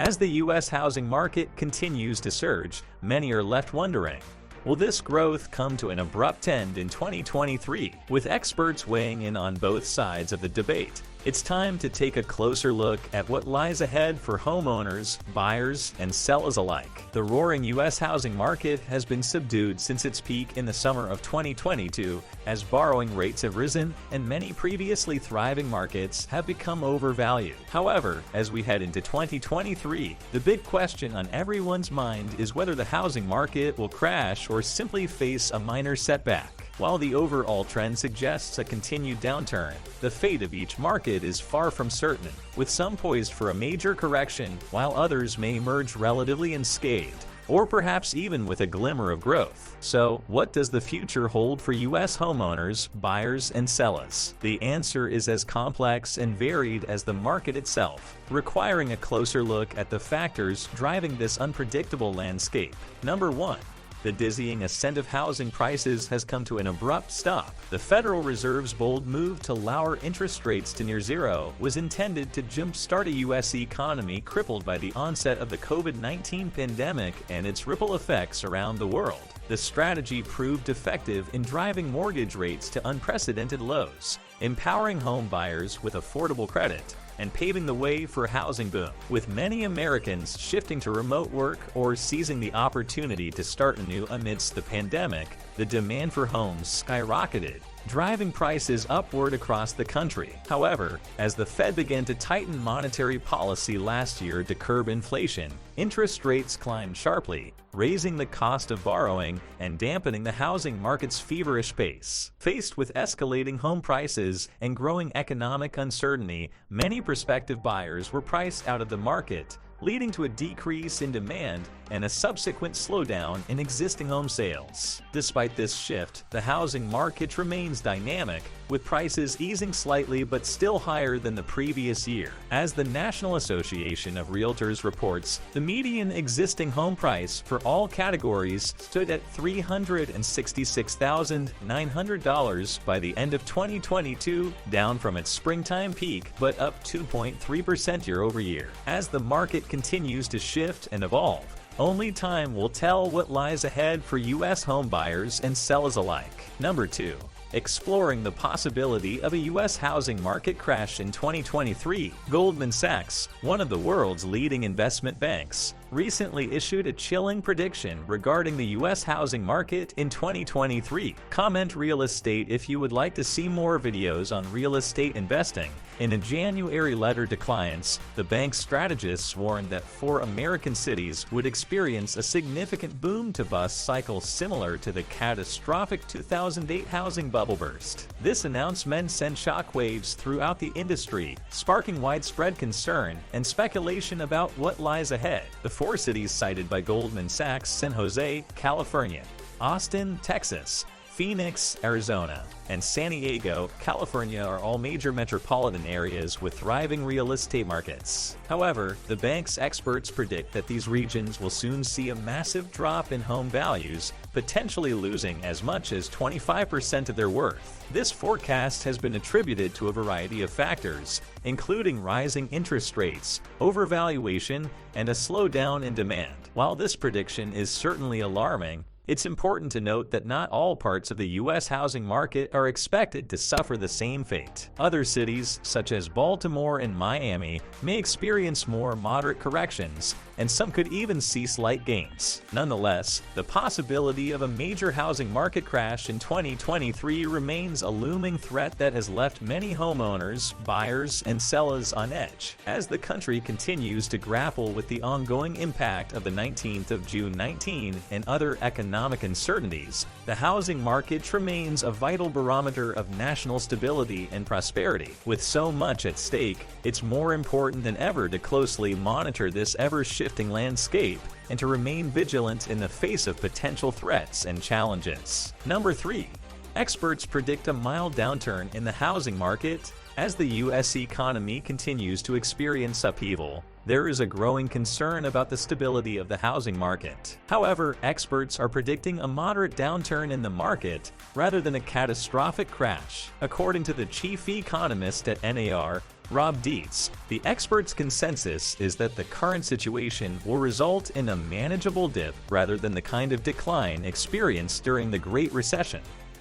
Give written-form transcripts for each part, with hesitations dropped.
As the U.S. housing market continues to surge, many are left wondering, will this growth come to an abrupt end in 2023? With experts weighing in on both sides of the debate, it's time to take a closer look at what lies ahead for homeowners, buyers, and sellers alike. The roaring U.S. housing market has been subdued since its peak in the summer of 2022, as borrowing rates have risen and many previously thriving markets have become overvalued. However, as we head into 2023, the big question on everyone's mind is whether the housing market will crash or simply face a minor setback. While the overall trend suggests a continued downturn, the fate of each market is far from certain, with some poised for a major correction while others may emerge relatively unscathed, or perhaps even with a glimmer of growth. So, what does the future hold for U.S. homeowners, buyers, and sellers? The answer is as complex and varied as the market itself, requiring a closer look at the factors driving this unpredictable landscape. Number 1. The dizzying ascent of housing prices has come to an abrupt stop. The Federal Reserve's bold move to lower interest rates to near zero was intended to jumpstart a U.S. economy crippled by the onset of the COVID-19 pandemic and its ripple effects around the world. The strategy proved effective in driving mortgage rates to unprecedented lows, empowering home buyers with affordable credit, and paving the way for a housing boom. With many Americans shifting to remote work or seizing the opportunity to start anew amidst the pandemic, the demand for homes skyrocketed, driving prices upward across the country. However, as the Fed began to tighten monetary policy last year to curb inflation, interest rates climbed sharply, raising the cost of borrowing and dampening the housing market's feverish pace. Faced with escalating home prices and growing economic uncertainty, many prospective buyers were priced out of the market, leading to a decrease in demand and a subsequent slowdown in existing home sales. Despite this shift, the housing market remains dynamic, with prices easing slightly but still higher than the previous year. As the National Association of Realtors reports, the median existing home price for all categories stood at $366,900 by the end of 2022, down from its springtime peak but up 2.3% year over year. As the market continues to shift and evolve, only time will tell what lies ahead for U.S. home buyers and sellers alike. Number 2. Exploring the possibility of a U.S. housing market crash in 2023, Goldman Sachs, one of the world's leading investment banks, recently issued a chilling prediction regarding the U.S. housing market in 2023. Comment real estate if you would like to see more videos on real estate investing. In a January letter to clients, the bank's strategists warned that 4 American cities would experience a significant boom-to-bust cycle similar to the catastrophic 2008 housing bubble burst. This announcement sent shockwaves throughout the industry, sparking widespread concern and speculation about what lies ahead. The 4 cities cited by Goldman Sachs: San Jose, California; Austin, Texas; Phoenix, Arizona; and San Diego, California are all major metropolitan areas with thriving real estate markets. However, the bank's experts predict that these regions will soon see a massive drop in home values, potentially losing as much as 25% of their worth. This forecast has been attributed to a variety of factors, including rising interest rates, overvaluation, and a slowdown in demand. While this prediction is certainly alarming, it's important to note that not all parts of the U.S. housing market are expected to suffer the same fate. Other cities, such as Baltimore and Miami, may experience more moderate corrections, and some could even see slight gains. Nonetheless, the possibility of a major housing market crash in 2023 remains a looming threat that has left many homeowners, buyers, and sellers on edge. As the country continues to grapple with the ongoing impact of the 19th of June 19 and other economic uncertainties, the housing market remains a vital barometer of national stability and prosperity. With so much at stake, it's more important than ever to closely monitor this ever-shifting landscape and to remain vigilant in the face of potential threats and challenges. Number 3. Experts predict a mild downturn in the housing market. As the U.S. economy continues to experience upheaval, there is a growing concern about the stability of the housing market. However, experts are predicting a moderate downturn in the market rather than a catastrophic crash. According to the chief economist at NAR, Rob Dietz, the experts' consensus is that the current situation will result in a manageable dip rather than the kind of decline experienced during the Great Recession.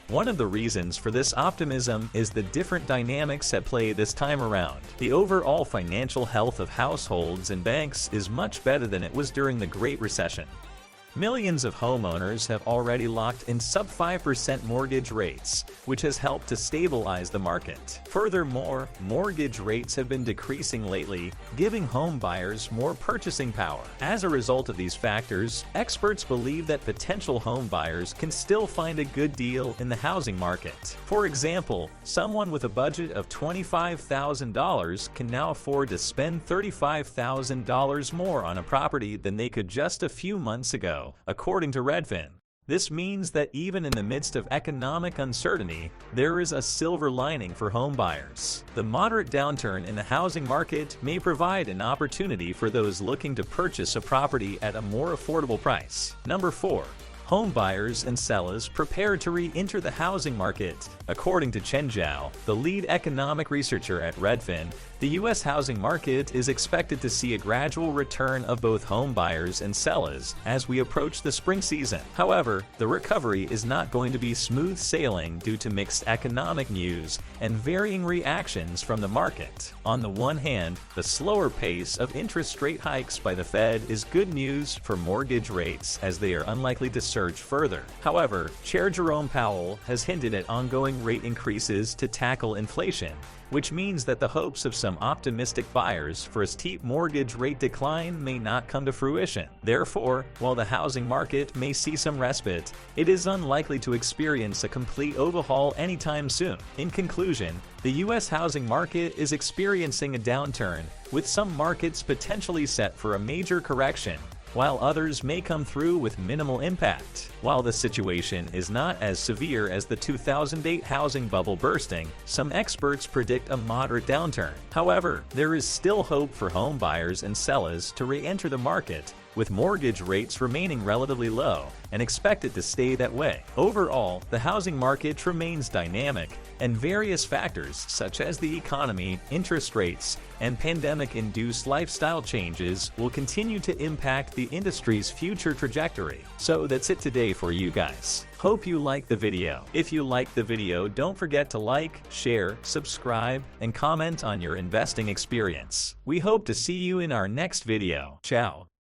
One of the reasons for this optimism is the different dynamics at play this time around. The overall financial health of households and banks is much better than it was during the Great Recession. Millions of homeowners have already locked in sub-5% mortgage rates, which has helped to stabilize the market. Furthermore, mortgage rates have been decreasing lately, giving home buyers more purchasing power. As a result of these factors, experts believe that potential home buyers can still find a good deal in the housing market. For example, someone with a budget of $25,000 can now afford to spend $35,000 more on a property than they could just a few months ago, according to Redfin. This means that even in the midst of economic uncertainty, there is a silver lining for home buyers. The moderate downturn in the housing market may provide an opportunity for those looking to purchase a property at a more affordable price. Number 4. Home buyers and sellers prepare to re-enter the housing market. According to Chen Zhao, the lead economic researcher at Redfin, the U.S. housing market is expected to see a gradual return of both home buyers and sellers as we approach the spring season. However, the recovery is not going to be smooth sailing due to mixed economic news and varying reactions from the market. On the one hand, the slower pace of interest rate hikes by the Fed is good news for mortgage rates as they are unlikely to surge further. However, Chair Jerome Powell has hinted at ongoing rate increases to tackle inflation, which means that the hopes of some optimistic buyers for a steep mortgage rate decline may not come to fruition. Therefore, while the housing market may see some respite, it is unlikely to experience a complete overhaul anytime soon. In conclusion, the U.S. housing market is experiencing a downturn, with some markets potentially set for a major correction, while others may come through with minimal impact. While the situation is not as severe as the 2008 housing bubble bursting, some experts predict a moderate downturn. However, there is still hope for home buyers and sellers to re-enter the market, with mortgage rates remaining relatively low and expected to stay that way. Overall, the housing market remains dynamic, and various factors such as the economy, interest rates, and pandemic-induced lifestyle changes will continue to impact the industry's future trajectory. So that's it today for you guys. Hope you liked the video. If you liked the video, don't forget to like, share, subscribe, and comment on your investing experience. We hope to see you in our next video. Ciao.